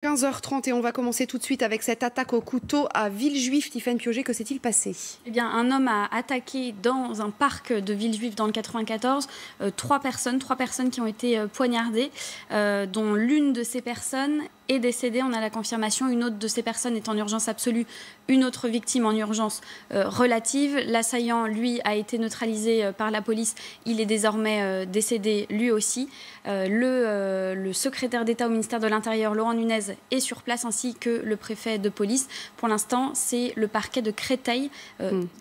15h30 et on va commencer tout de suite avec cette attaque au couteau à Villejuif. Tiffaine Piauget, que s'est-il passé? Eh bien, un homme a attaqué dans un parc de Villejuif dans le 94 trois personnes qui ont été poignardées, dont l'une de ces personnes est décédée, on a la confirmation. Une autre de ces personnes est en urgence absolue, une autre victime en urgence relative. L'assaillant, lui, a été neutralisé par la police. Il est désormais décédé lui aussi. Le secrétaire d'État au ministère de l'Intérieur, Laurent Nunez, est sur place, ainsi que le préfet de police. Pour l'instant, c'est le parquet de Créteil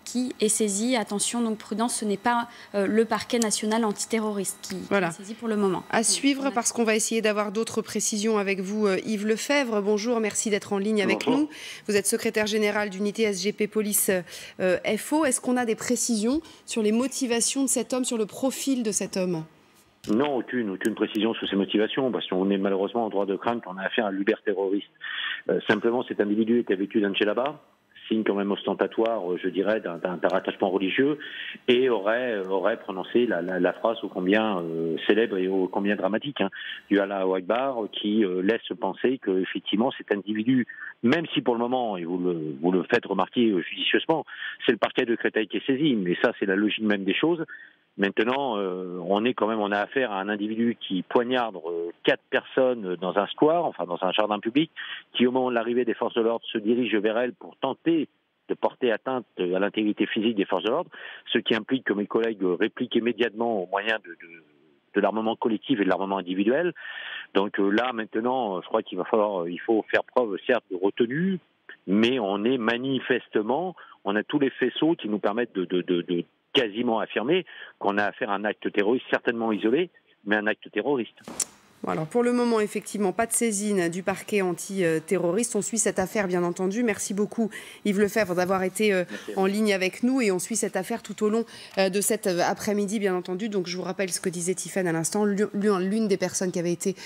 qui est saisi. Attention, donc prudence, ce n'est pas le parquet national antiterroriste qui est saisi pour le moment. À suivre, parce qu'on va essayer d'avoir d'autres précisions avec vous, Yves Lefebvre. Bonjour, merci d'être en ligne avec nous. Vous êtes secrétaire général d'unité SGP Police FO. Est-ce qu'on a des précisions sur les motivations de cet homme, sur le profil de cet homme? Non, aucune précision sur ses motivations, parce qu'on est malheureusement en droit de craindre qu'on a affaire à un cyberterroriste. Simplement, cet individu était vêtu d'un djellaba, signe quand même ostentatoire, je dirais, d'un rattachement religieux, et aurait prononcé la phrase ô combien célèbre et ô combien dramatique, du Allahu Akbar, qui laisse penser que effectivement cet individu, même si pour le moment, et vous le faites remarquer judicieusement, c'est le parquet de Créteil qui est saisi, mais ça c'est la logique même des choses. Maintenant, on a affaire à un individu qui poignarde 4 personnes dans un square, enfin dans un jardin public, qui au moment de l'arrivée des forces de l'ordre se dirige vers elles pour tenter de porter atteinte à l'intégrité physique des forces de l'ordre, ce qui implique que mes collègues répliquent immédiatement au moyen de l'armement collectif et de l'armement individuel. Donc là, maintenant, je crois qu'il faut faire preuve, certes, de retenue, mais on a tous les faisceaux qui nous permettent de quasiment affirmer qu'on a affaire à un acte terroriste, certainement isolé, mais un acte terroriste. Bon, alors pour le moment, effectivement, pas de saisine du parquet antiterroriste. On suit cette affaire, bien entendu. Merci beaucoup, Yves Lefebvre, d'avoir été en ligne avec nous. Et on suit cette affaire tout au long de cet après-midi, bien entendu. Donc je vous rappelle ce que disait Tiffaine à l'instant. L'une des personnes qui avait été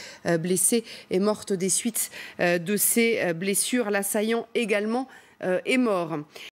blessée est morte des suites de ces blessures. L'assaillant également est mort.